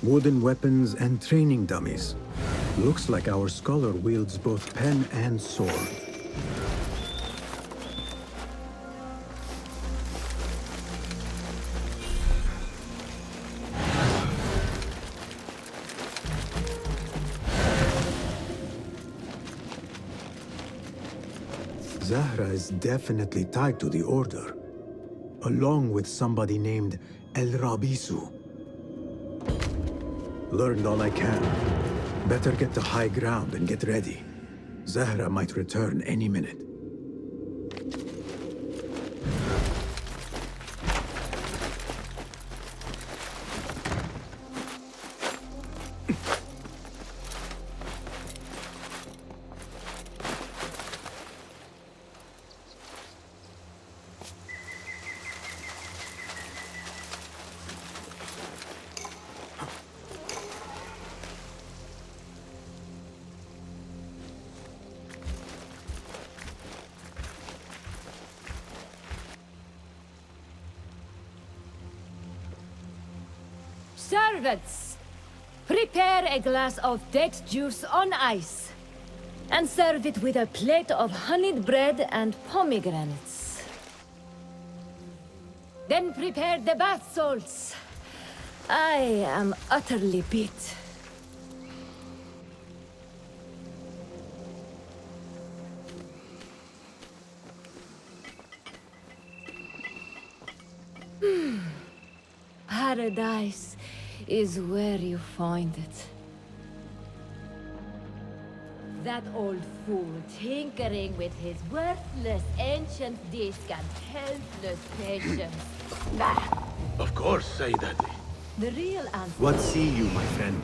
Wooden weapons and training dummies. Looks like our scholar wields both pen and sword. Zahra is definitely tied to the Order, along with somebody named El Rabisu. Learned all I can. Better get to high ground and get ready. Zahra might return any minute. Servants, prepare a glass of date juice on ice, and serve it with a plate of honeyed bread and pomegranates. Then prepare the bath salts. I am utterly beat. Paradise is where you find it. That old fool tinkering with his worthless ancient disc and helpless patience. Bah! Of course, Sayyidati. The real answer. What see you, my friend?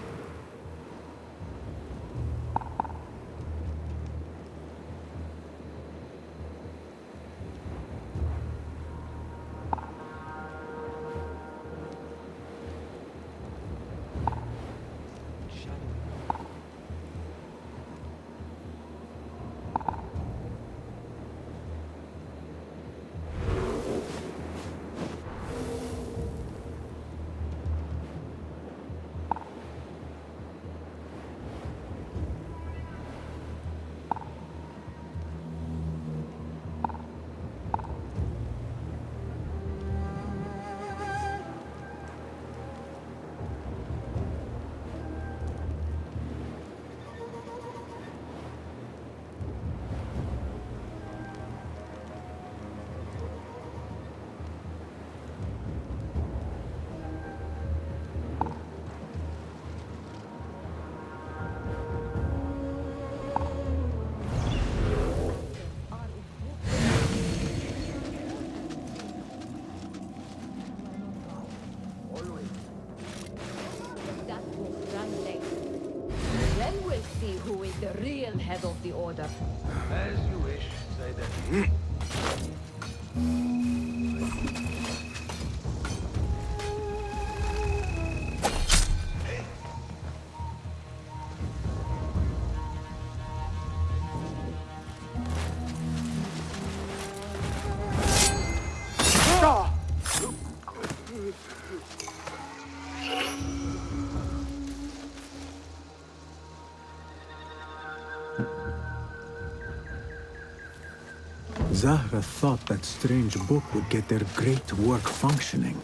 That will translate. Then we'll see who is the real head of the order. As you wish, Sayyidati. Zahra thought that strange book would get their great work functioning.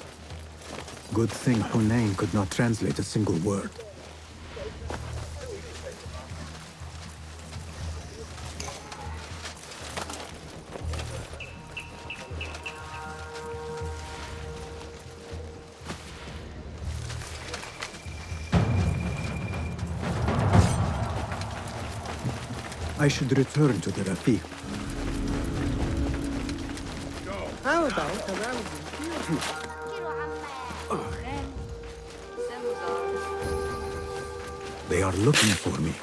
Good thing Hunain could not translate a single word. I should return to the Rafiq. How about around here? They are looking for me.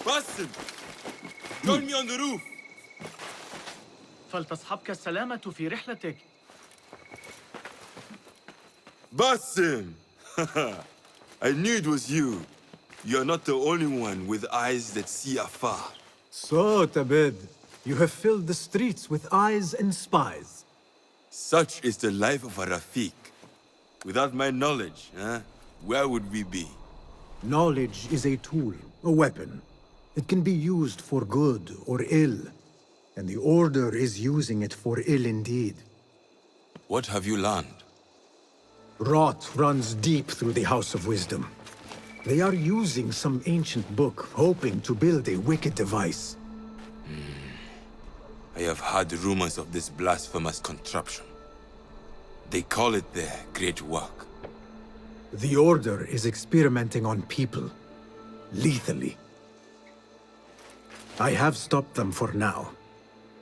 Basim! Join me on the roof! فلتصحبك السلامة في رحلتك. Basim! I knew it was you. You're not the only one with eyes that see afar. So, Tabid, you have filled the streets with eyes and spies. Such is the life of a Rafiq. Without my knowledge, where would we be? Knowledge is a tool, a weapon. It can be used for good or ill, and the Order is using it for ill indeed. What have you learned? Rot runs deep through the House of Wisdom. They are using some ancient book, hoping to build a wicked device. I have heard rumors of this blasphemous contraption. They call it their great work. The Order is experimenting on people, lethally. I have stopped them for now,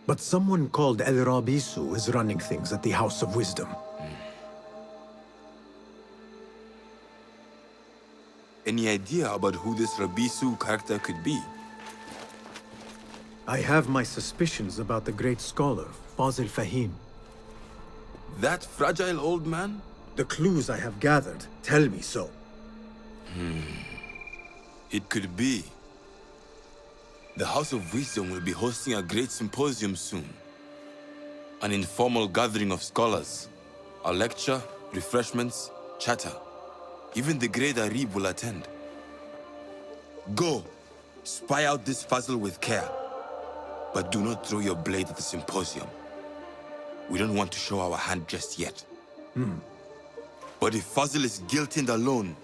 but someone called El Rabisu is running things at the House of Wisdom. Any idea about who this Rabisu character could be? I have my suspicions about the great scholar, Fazil Fahim. That fragile old man? The clues I have gathered tell me so. It could be. The House of Wisdom will be hosting a great symposium soon. An informal gathering of scholars. A lecture, refreshments, chatter. Even the great Arib will attend. Go, spy out this puzzle with care. But do not throw your blade at the symposium. We don't want to show our hand just yet. But if Fazil is guilty and alone,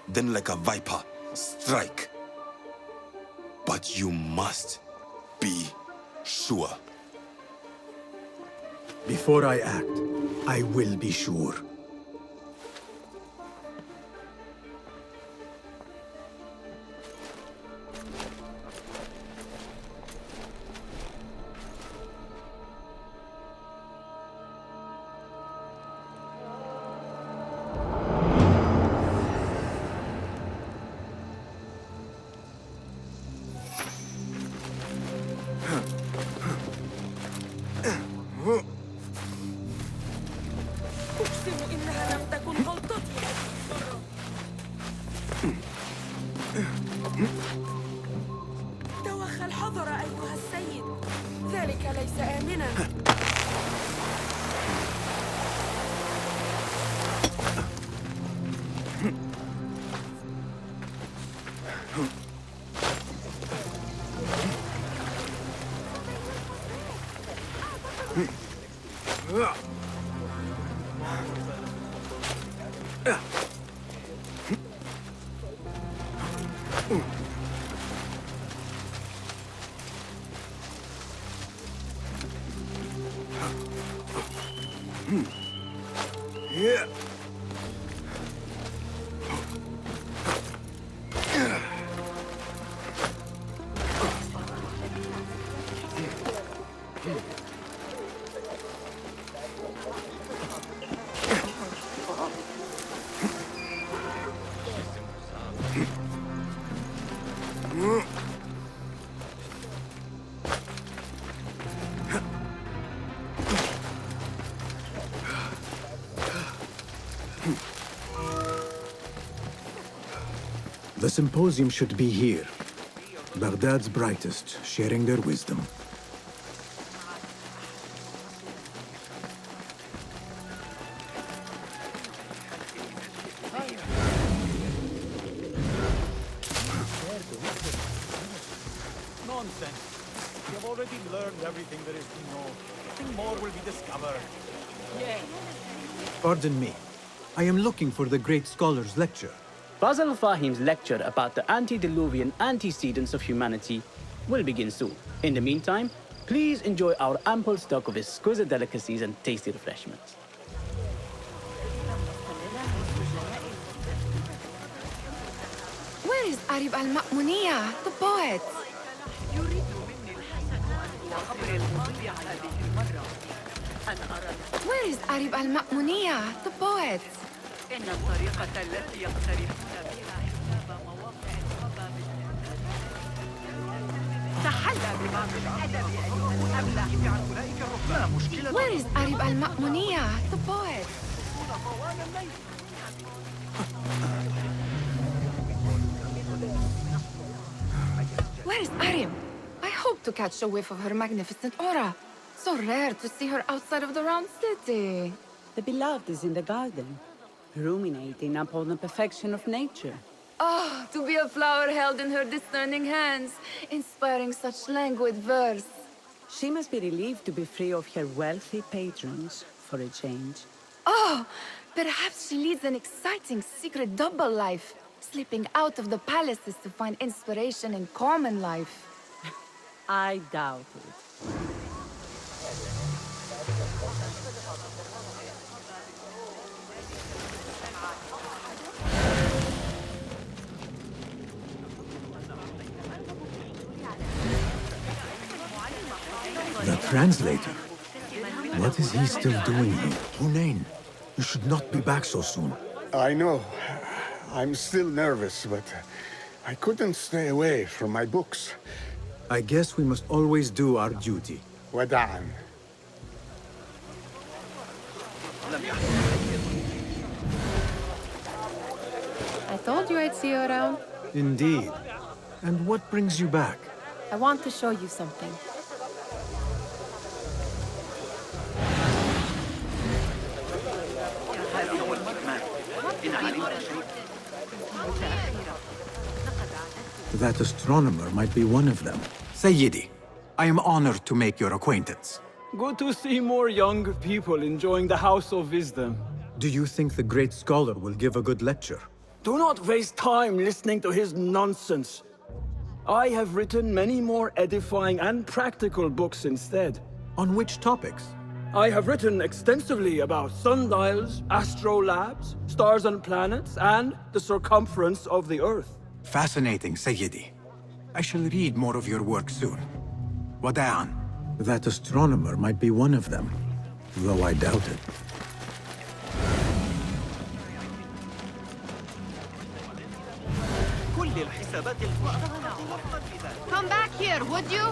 then like a viper, strike. But you must be sure. Before I act, I will be sure. أقسم إنها لم تكن غلطتي هذه المرة. توخى الحذر أيها السيد. ذلك ليس آمنا. The symposium should be here. Baghdad's brightest, sharing their wisdom. Nonsense. We have already learned everything there is to know. Nothing more will be discovered. Pardon me. I am looking for the great scholar's lecture. Fazl Fahim's lecture about the antediluvian antecedents of humanity will begin soon. In the meantime, please enjoy our ample stock of exquisite delicacies and tasty refreshments. Where is Arib al-Ma'muniya, the poet? Where is Arib al-Ma'muniya, the poet? إن الطريقة التي يقترحون بها حساب مواقع الخبا تحلى ببعض الأدب أيها الأبلة. لا مشكلة. Where is Arib al-Ma'muniya, the poet? Where is Arib? I hope to catch a whiff of her magnificent aura. So rare to see her outside of the round city. The beloved is in the garden, ruminating upon the perfection of nature. Oh, to be a flower held in her discerning hands, inspiring such languid verse. She must be relieved to be free of her wealthy patrons, for a change. Oh, perhaps she leads an exciting secret double life, slipping out of the palaces to find inspiration in common life. I doubt it. The translator? What is he still doing here? Hunain, you should not be back so soon. I know. I'm still nervous, but I couldn't stay away from my books. I guess we must always do our duty. وداعاً. I told you I'd see you around. Indeed. And what brings you back? I want to show you something. That astronomer might be one of them. Sayyidi, I am honored to make your acquaintance. Good to see more young people enjoying the House of Wisdom. Do you think the great scholar will give a good lecture? Do not waste time listening to his nonsense. I have written many more edifying and practical books instead. On which topics? I have written extensively about sundials, astrolabes, stars and planets, and the circumference of the Earth. Fascinating, Sayyidi. I shall read more of your work soon. Wada'an. That astronomer might be one of them, though I doubt it. Come back here, would you?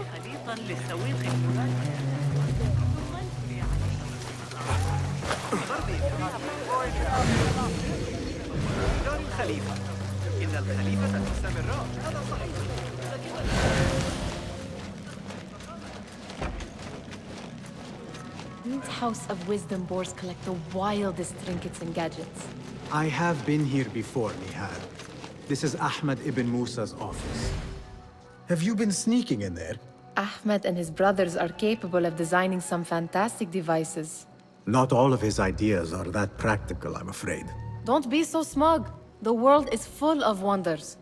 These House of Wisdom boars collect the wildest trinkets and gadgets. I have been here before, Nihad. This is Ahmed ibn Musa's office. Have you been sneaking in there? Ahmed and his brothers are capable of designing some fantastic devices. Not all of his ideas are that practical, I'm afraid. Don't be so smug. The world is full of wonders.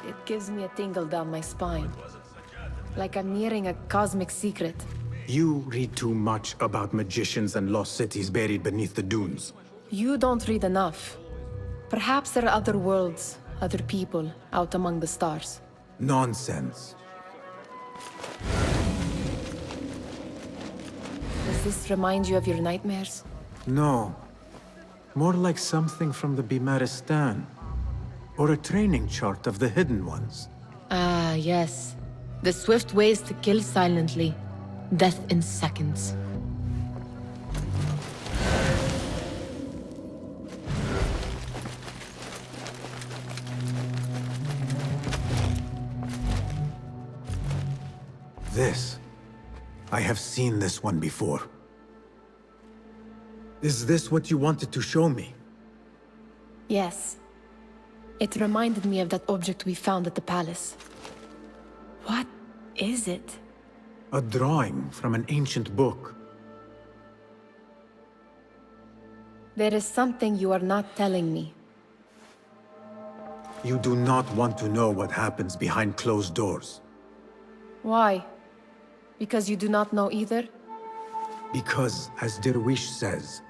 It gives me a tingle down my spine. Like I'm nearing a cosmic secret. You read too much about magicians and lost cities buried beneath the dunes. You don't read enough. Perhaps there are other worlds, other people, out among the stars. Nonsense. Does this remind you of your nightmares? No. More like something from the Bimaristan. Or a training chart of the Hidden Ones. Ah, yes. The swift ways to kill silently. Death in seconds. This. I have seen this one before. Is this what you wanted to show me? Yes. It reminded me of that object we found at the palace. What is it? A drawing from an ancient book. There is something you are not telling me. You do not want to know what happens behind closed doors. Why? Because you do not know either? Because, as Derwish says,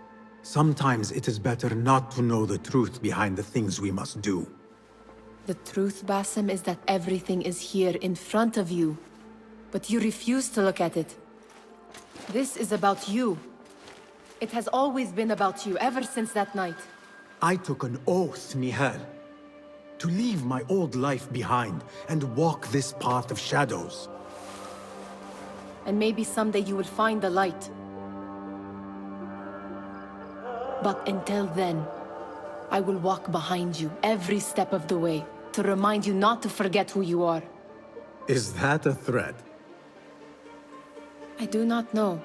Sometimes it is better not to know the truth behind the things we must do. The truth, Basim, is that everything is here in front of you. But you refuse to look at it. This is about you. It has always been about you, ever since that night. I took an oath, Nihal, to leave my old life behind and walk this path of shadows. And maybe someday you will find the light. But until then, I will walk behind you every step of the way to remind you not to forget who you are. Is that a threat? I do not know.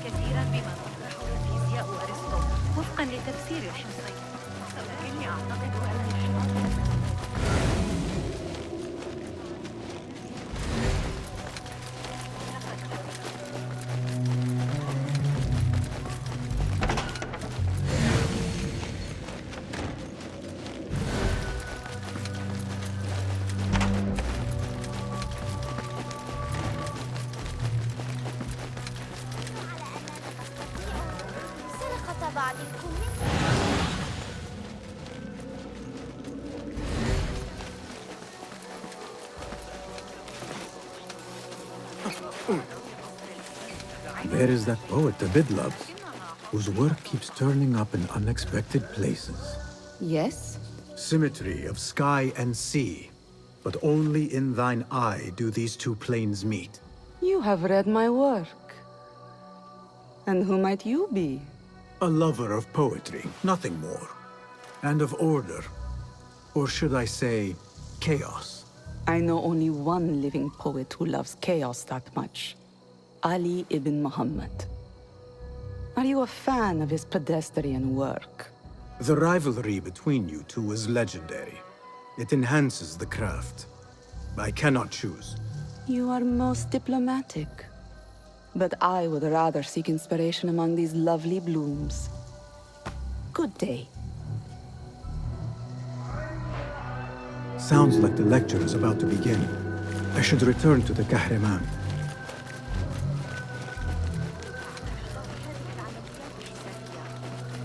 كثيرا بما تطرحه الفيزياء وأرسطو وفقا لتفسير الحصي، ولكني أعتقد أن الشرط There is that poet Abid loves, whose work keeps turning up in unexpected places. Yes? Symmetry of sky and sea, but only in thine eye do these two planes meet. You have read my work. And who might you be? A lover of poetry, nothing more. And of order. Or should I say, chaos. I know only one living poet who loves chaos that much. Ali ibn Muhammad. Are you a fan of his pedestrian work? The rivalry between you two is legendary. It enhances the craft. I cannot choose. You are most diplomatic. But I would rather seek inspiration among these lovely blooms. Good day. Sounds like the lecture is about to begin. I should return to the Kahraman.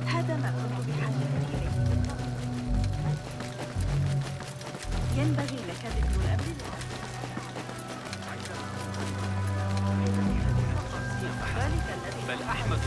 هذا ما كنت بحاجة إليه. ينبغي لك ذكر الأمر بل أحمد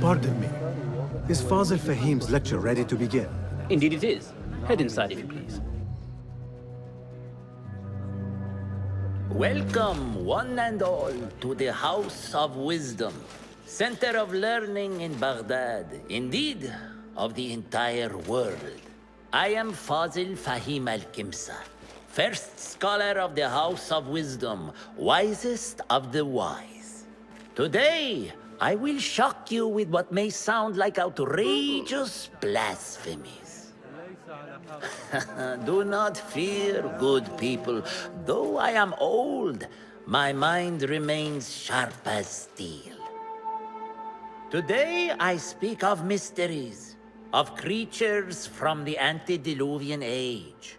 Pardon me. Is Fazil Fahim's lecture ready to begin? Indeed it is. Head inside if you please. Welcome, one and all, to the House of Wisdom, center of learning in Baghdad, indeed, of the entire world. I am Fazil Fahim al-Kimsa, first scholar of the House of Wisdom, wisest of the wise. Today, I will shock you with what may sound like outrageous blasphemies. Do not fear, good people. Though I am old, my mind remains sharp as steel. Today I speak of mysteries, of creatures from the antediluvian age.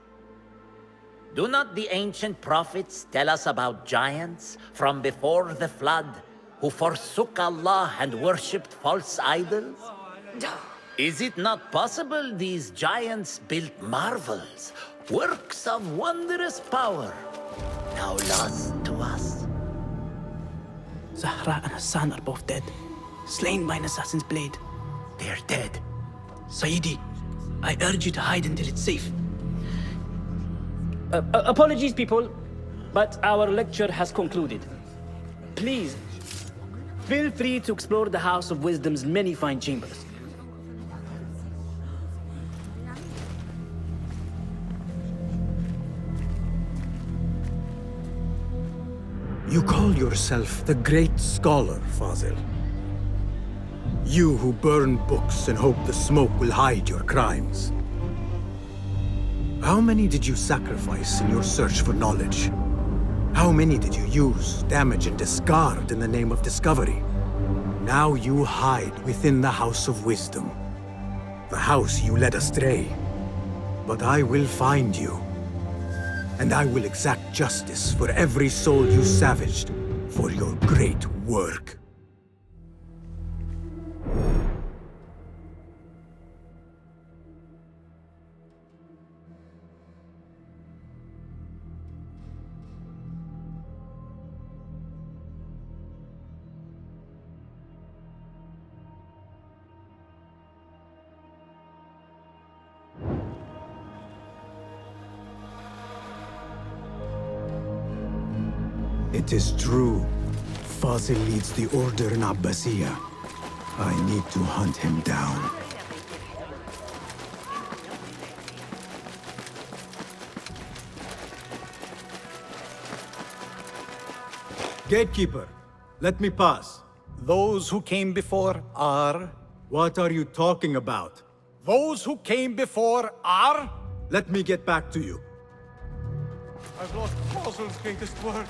Do not the ancient prophets tell us about giants from before the flood who forsook Allah and worshipped false idols? Is it not possible these giants built marvels, works of wondrous power, now lost to us? Zahra and Hassan are both dead, slain by an assassin's blade. They're dead. Sayyidi, I urge you to hide until it's safe. Apologies, people, but our lecture has concluded. Please, feel free to explore the House of Wisdom's many fine chambers. You call yourself the great scholar, Fazil. You who burn books and hope the smoke will hide your crimes. How many did you sacrifice in your search for knowledge? How many did you use, damage, and discard in the name of discovery? Now you hide within the House of Wisdom. The house you led astray. But I will find you. And I will exact justice for every soul you savaged for your great work. It is true. Fazil leads the order in Abbasiyah. I need to hunt him down. Gatekeeper, let me pass. Those who came before are... What are you talking about? Those who came before are... Let me get back to you. I've lost Fazil's greatest work.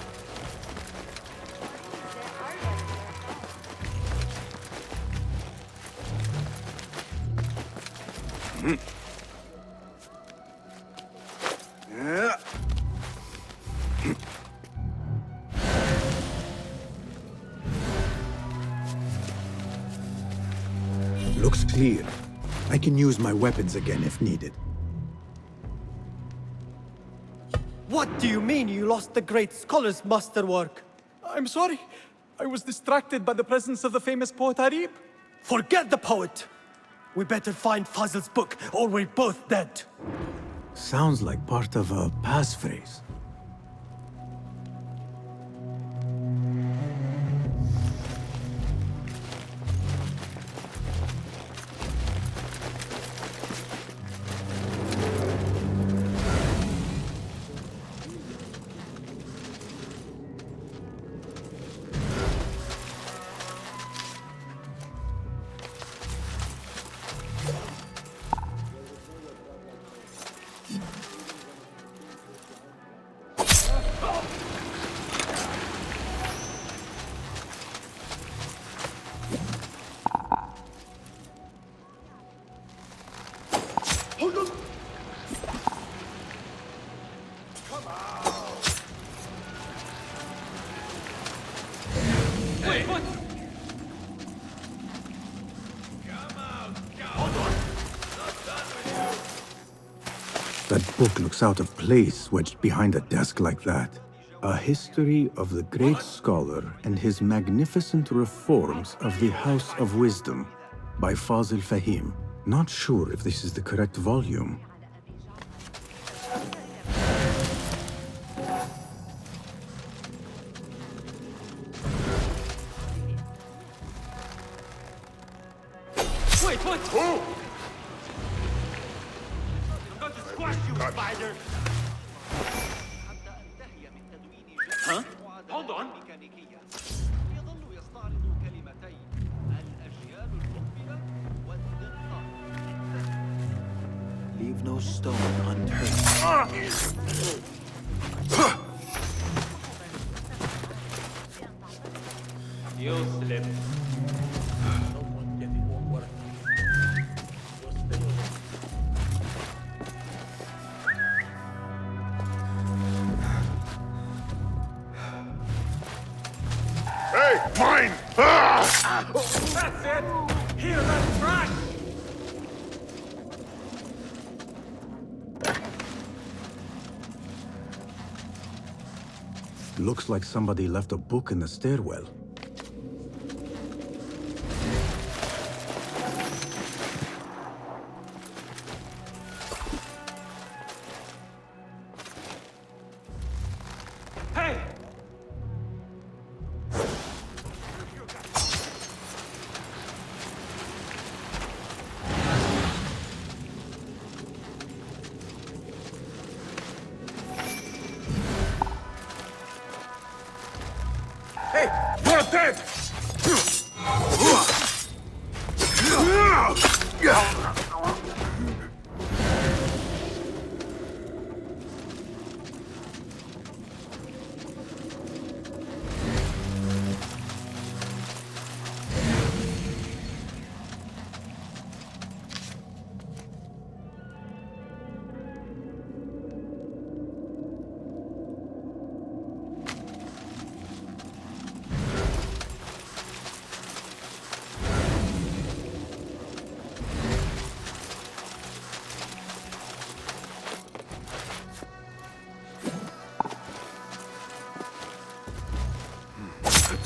Looks clear. I can use my weapons again if needed. What do you mean you lost the great scholar's masterwork? I'm sorry. I was distracted by the presence of the famous poet Arib. Forget the poet! We better find Fazil's book, or we're both dead. Sounds like part of a passphrase. That book looks out of place wedged behind a desk like that. A history of the great scholar and his magnificent reforms of the House of Wisdom. by Fazil Fahim. Not sure if this is the correct volume. Wait, what? Oh! I'm going to squash you, spider! Huh? Hold on! Leave no stone unturned. يسلم. Hey, mine! Ah! That's it! Here, let's rush! Looks like somebody left a book in the stairwell. Hey! Hey, you're dead!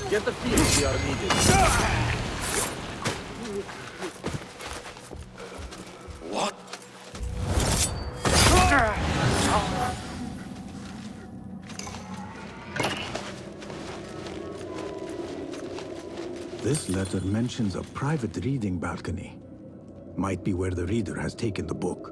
Get the field we are needed. What? This letter mentions a private reading balcony. Might be where the reader has taken the book.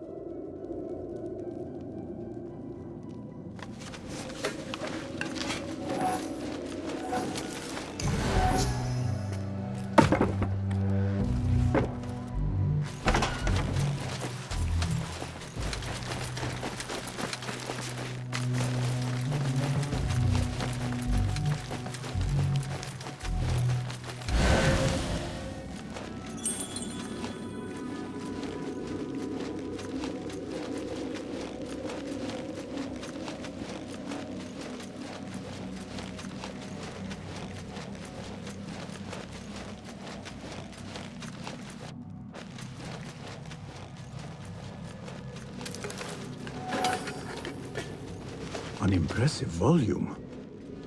An impressive volume,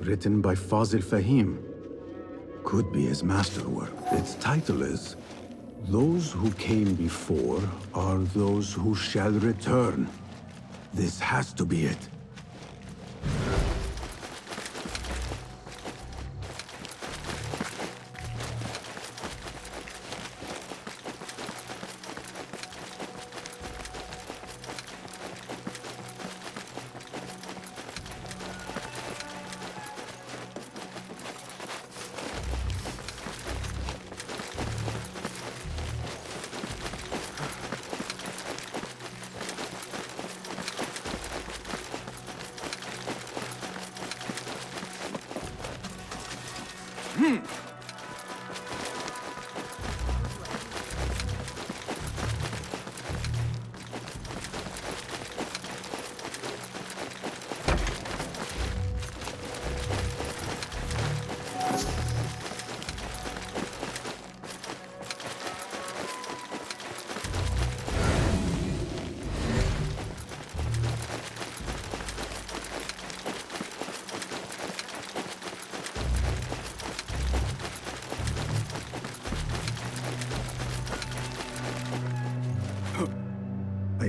written by Fazil Fahim. Could be his masterwork. Its title is, "Those who came before are those who shall return." This has to be it.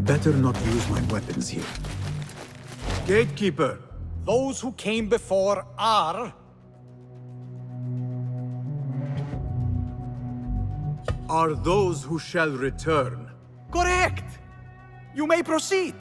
better not use my weapons here. Gatekeeper, those who came before are those who shall return. correct. You may proceed.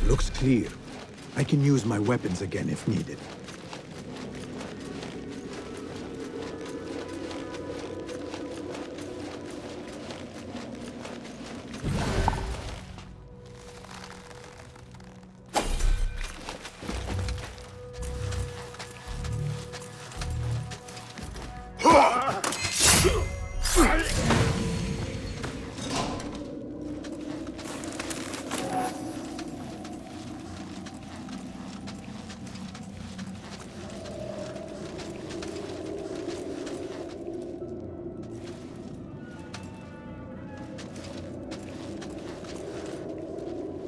Looks clear. I can use my weapons again if needed.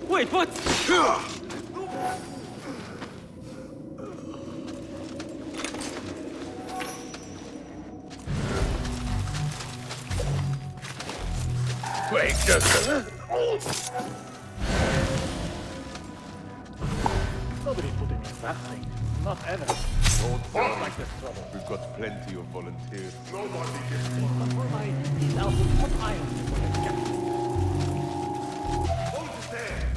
Wait, what? Wait just Nobody put him in that thing. Not ever. Don't sound like this trouble. We've got plenty of volunteers. Nobody gets He's out with hot iron when it gets. Who's there?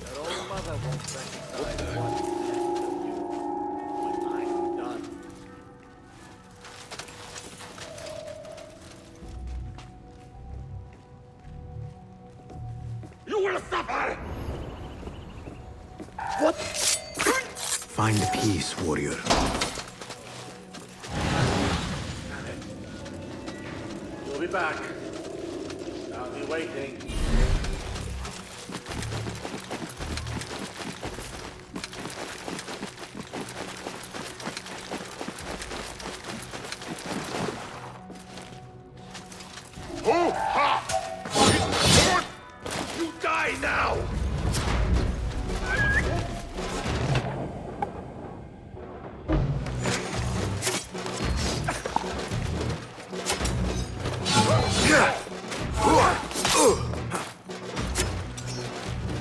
Your old mother won't recognize what's left of you when I'm done. You will suffer! What? Find peace, warrior. You'll be back. I'll be waiting. Oh, ha! You die now!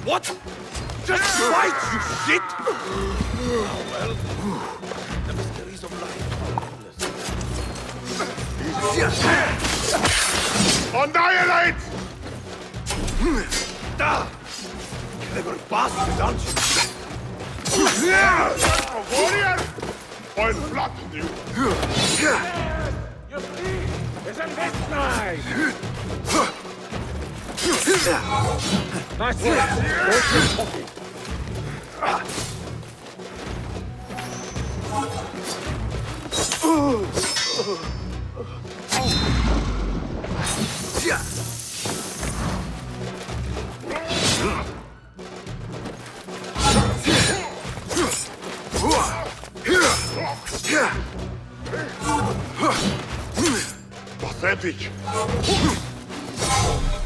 What? Just fight, you shit! Oh, well. The mysteries of life are endless. Annihilate! Clever bastard, aren't you? Warrior! I'll flatten you. Your speed isn't this nice! Nice work! Pathetic.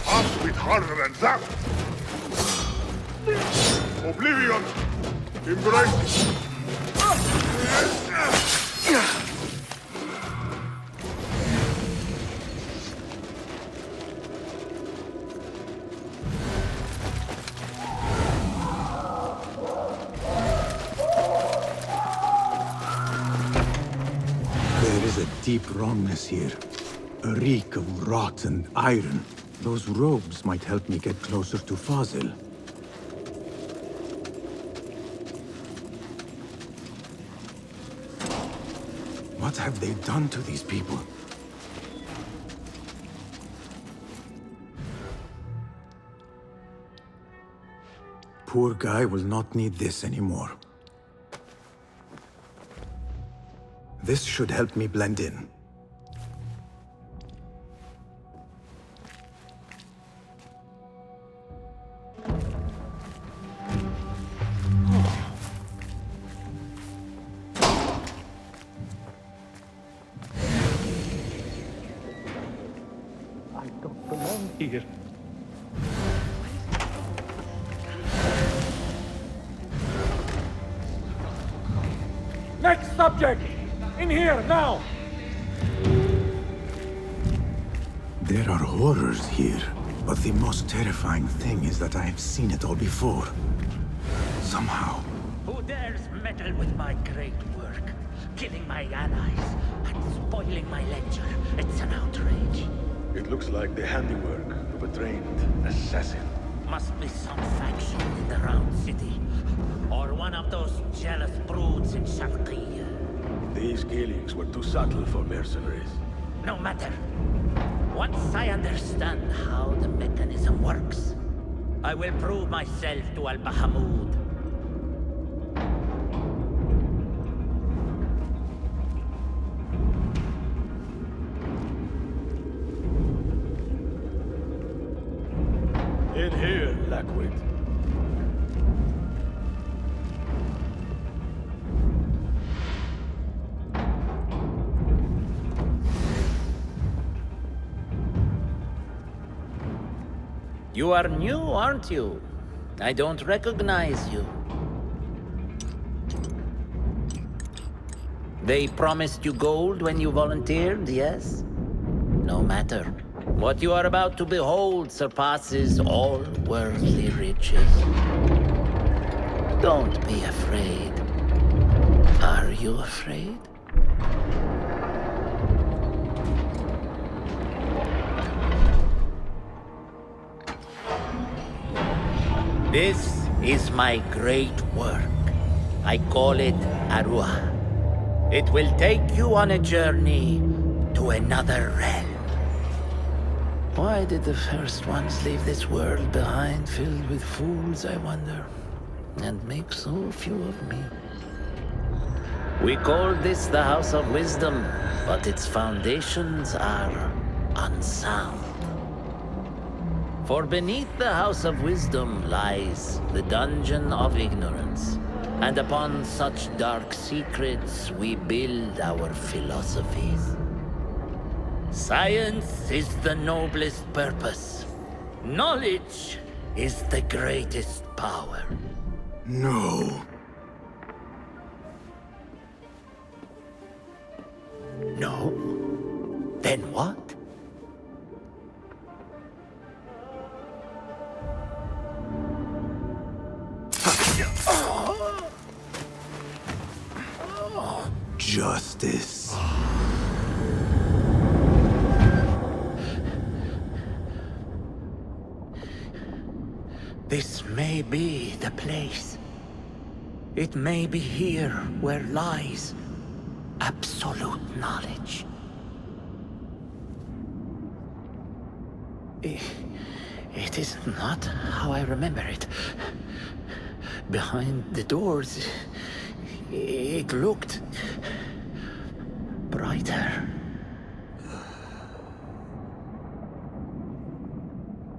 Up with harder than that. Oblivion. Embrace it. There is a deep wrongness here. A reek of rot and iron. Those robes might help me get closer to Fazil. What have they done to these people? Poor guy will not need this anymore. This should help me blend in. I don't belong here. Next subject! In here, now! There are horrors here, but the most terrifying thing is that I have seen it all before. Somehow. Who dares meddle with my great work? Killing my allies and spoiling my lecture. It's an outrage. It looks like the handiwork of a trained assassin. Must be some faction in the Round City. Or one of those jealous broods in Sharqiyya. These killings were too subtle for mercenaries. No matter. Once I understand how the mechanism works, I will prove myself to Al-Bahamud. In here, Lackwit. You are new, aren't you? I don't recognize you. They promised you gold when you volunteered, yes? No matter. What you are about to behold surpasses all worldly riches. Don't be afraid. Are you afraid? This is my great work. I call it Arua. It will take you on a journey to another realm. Why did the first ones leave this world behind filled with fools, I wonder, and make so few of me? We call this the House of Wisdom, but its foundations are unsound. For beneath the House of Wisdom lies the Dungeon of Ignorance, and upon such dark secrets we build our philosophies. Science is the noblest purpose. Knowledge is the greatest power. No. No? Then what? Justice. This may be the place. It may be here where lies absolute knowledge. It is not how I remember it. Behind the doors, it looked brighter.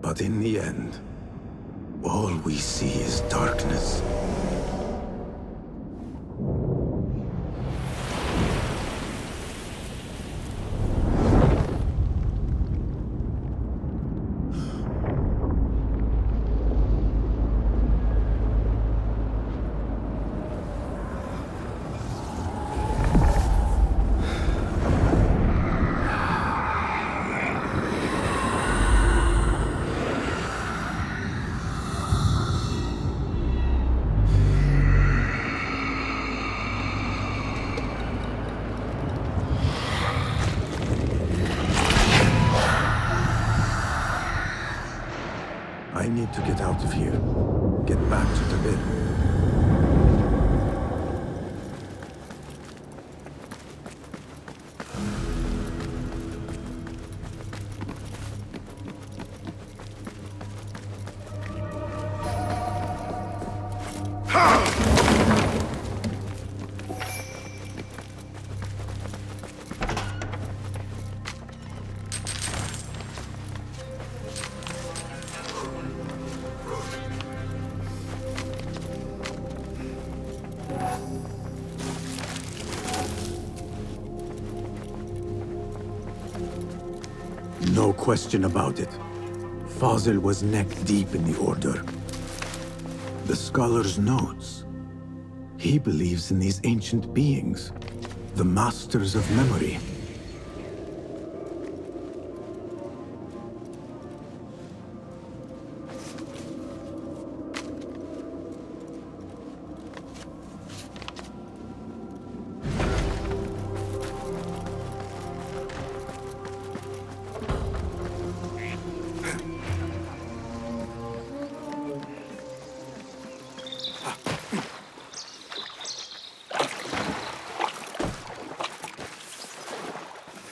But in the end, all we see is darkness. I need to get out of here. Get back to the bed. No question about it. Fazil was neck-deep in the Order. The scholar's notes. He believes in these ancient beings, the masters of memory.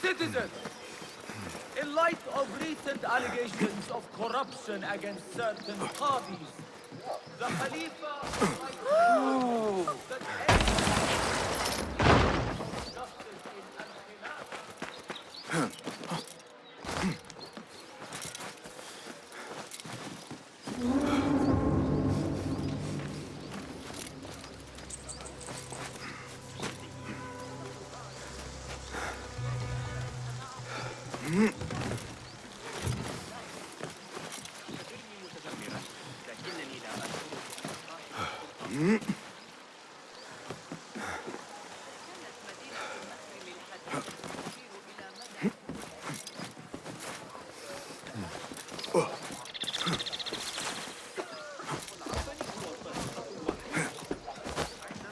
Citizens, in light of recent allegations of corruption against certain qadis, the Khalifa would like to know that justice in Al-Khilaf.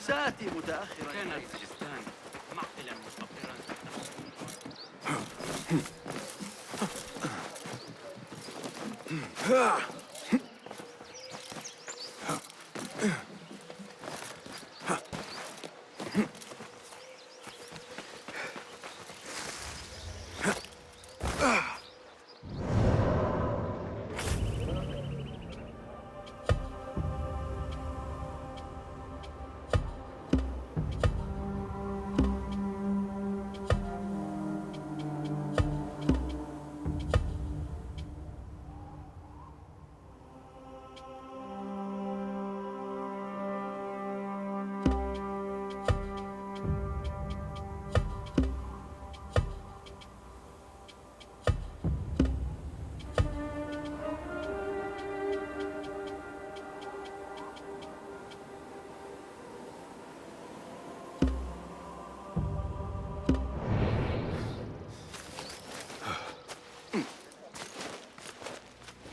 سآتي متأخرا. كان السجستان معقلا مستقرا.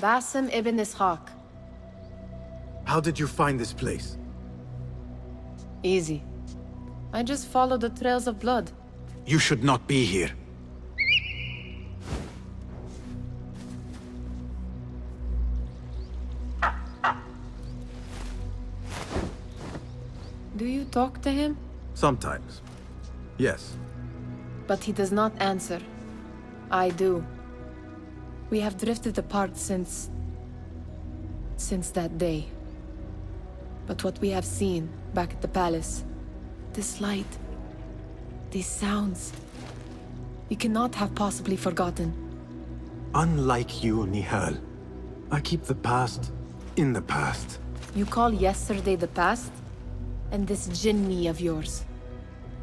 Basim ibn Ishaq. How did you find this place? Easy. I just followed the trails of blood. You should not be here. Do you talk to him? Sometimes. Yes. But he does not answer. I do. We have drifted apart since that day. But what we have seen back at the palace, this light, these sounds, we cannot have possibly forgotten. Unlike you, Nihal, I keep the past in the past. You call yesterday the past? And this jinni of yours,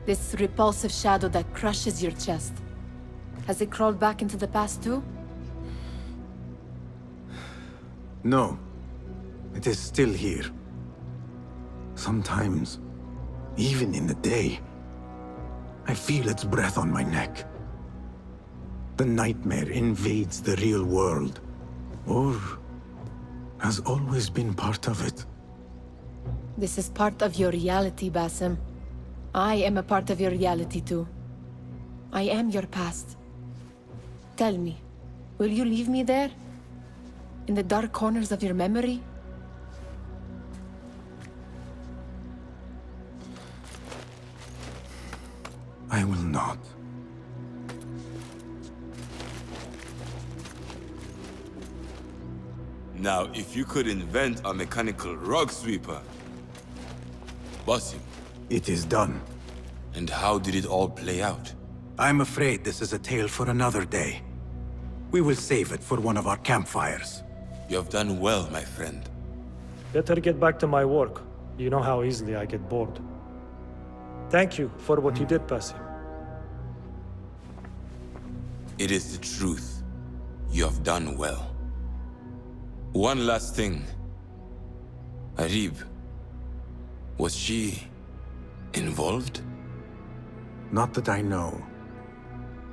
this repulsive shadow that crushes your chest, has it crawled back into the past too? No. It is still here. Sometimes, even in the day, I feel its breath on my neck. The nightmare invades the real world, or has always been part of it. This is part of your reality, Basim. I am a part of your reality too. I am your past. Tell me, will you leave me there? In the dark corners of your memory? I will not. Now, if you could invent a mechanical rug sweeper, Basim. It is done. And how did it all play out? I'm afraid this is a tale for another day. We will save it for one of our campfires. You have done well, my friend. Better get back to my work. You know how easily I get bored. Thank you for what you did, Basim. It is the truth. You have done well. One last thing. Arib, was she involved? Not that I know.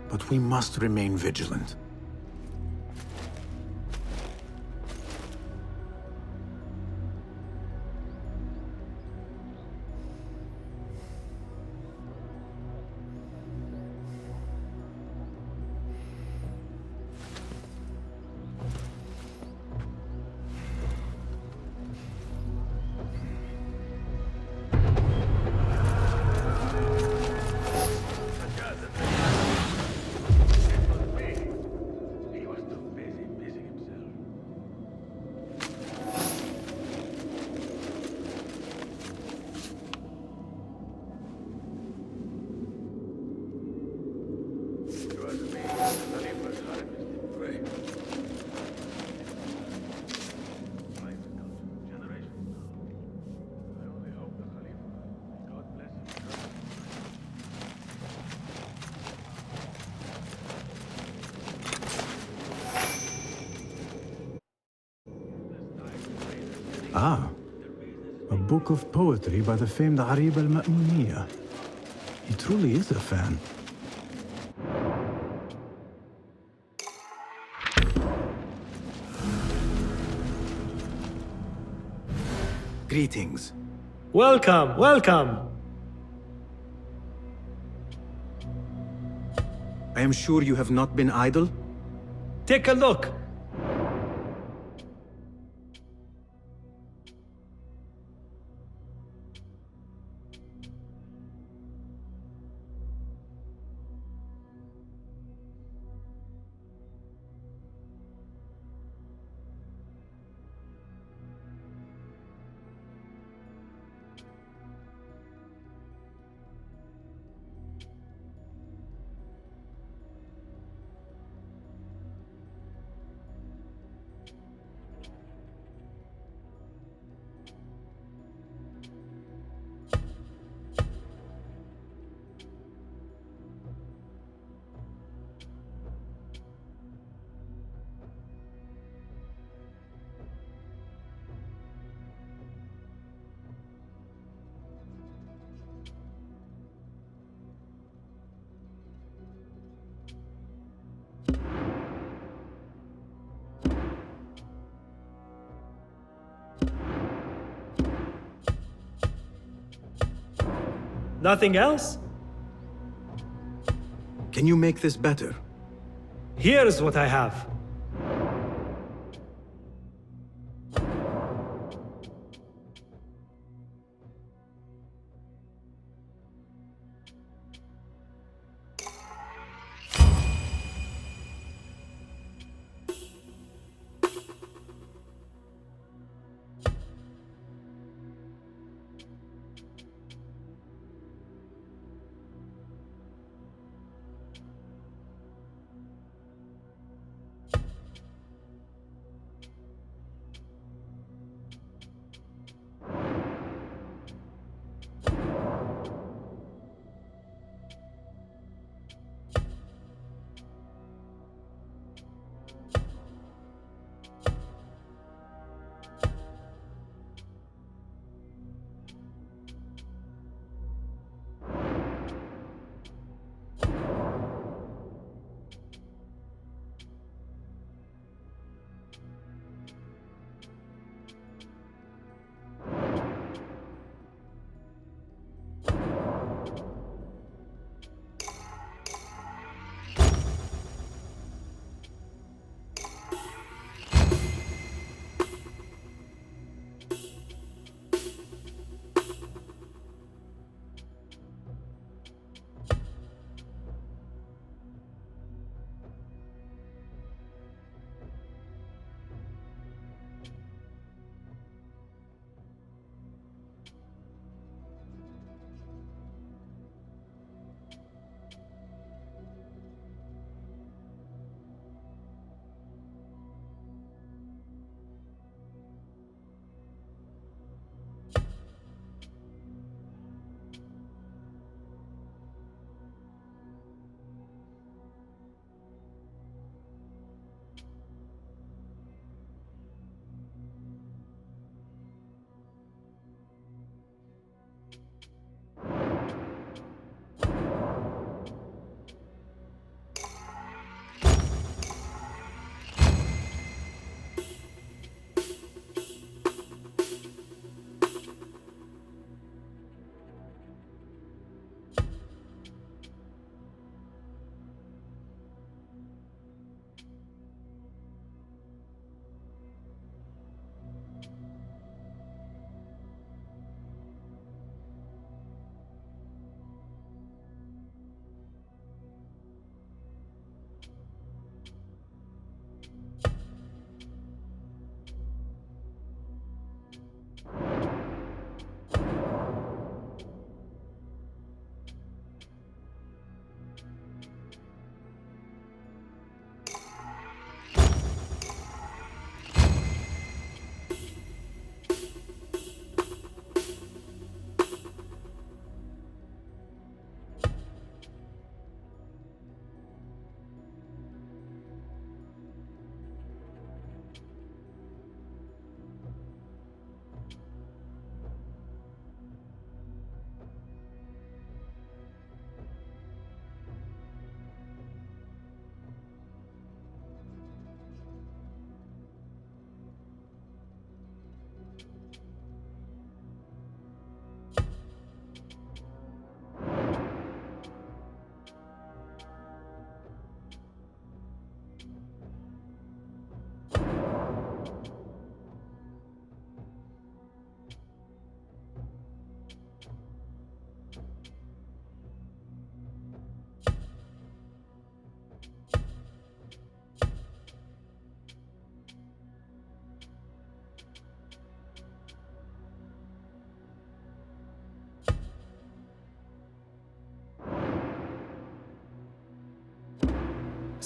But we must remain vigilant. Ah, a book of poetry by the famed Arib al-Ma'muniyah. He truly is a fan. Greetings. Welcome, welcome! I am sure you have not been idle? Take a look! Nothing else? Can you make this better? Here's what I have.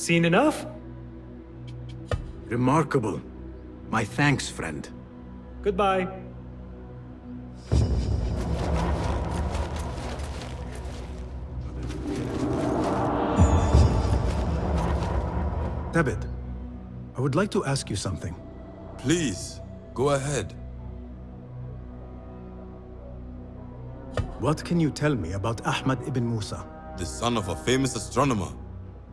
Seen enough? Remarkable. My thanks, friend. Goodbye. Thabit, I would like to ask you something. Please, go ahead. What can you tell me about Ahmad ibn Musa? The son of a famous astronomer.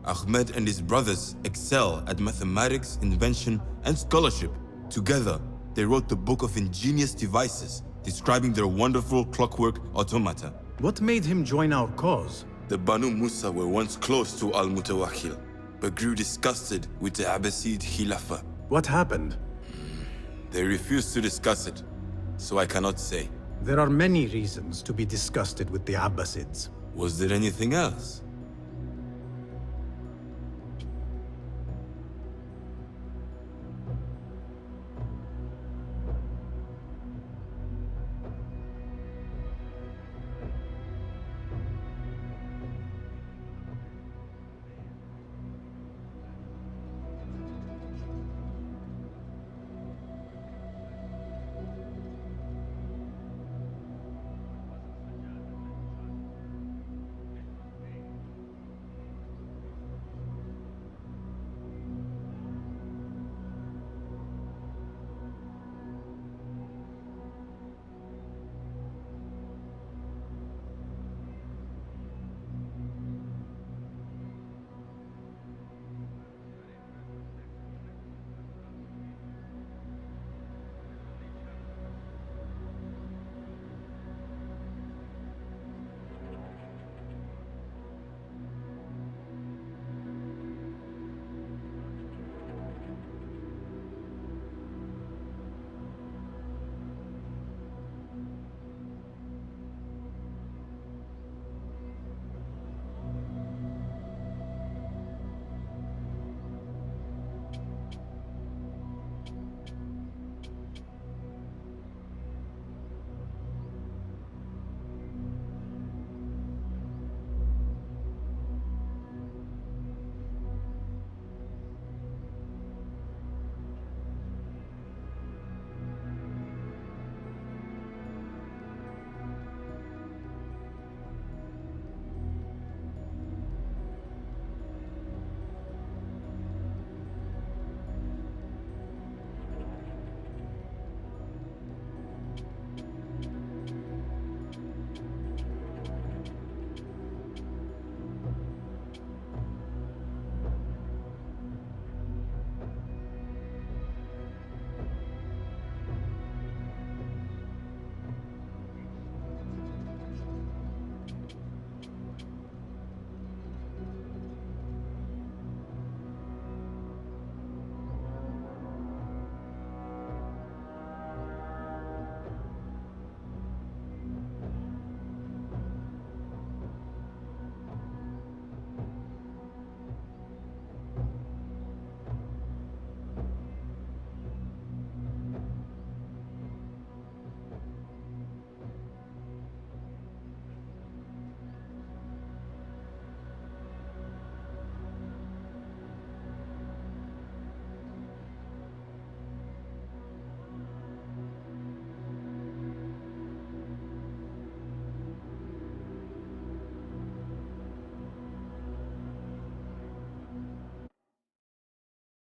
Ahmed and his brothers excel at mathematics, invention, and scholarship. Together, they wrote the book of ingenious devices, describing their wonderful clockwork automata. What made him join our cause? The Banu Musa were once close to Al-Mutawakkil, but grew disgusted with the Abbasid Khilafah. What happened? They refused to discuss it, so I cannot say. There are many reasons to be disgusted with the Abbasids. Was there anything else?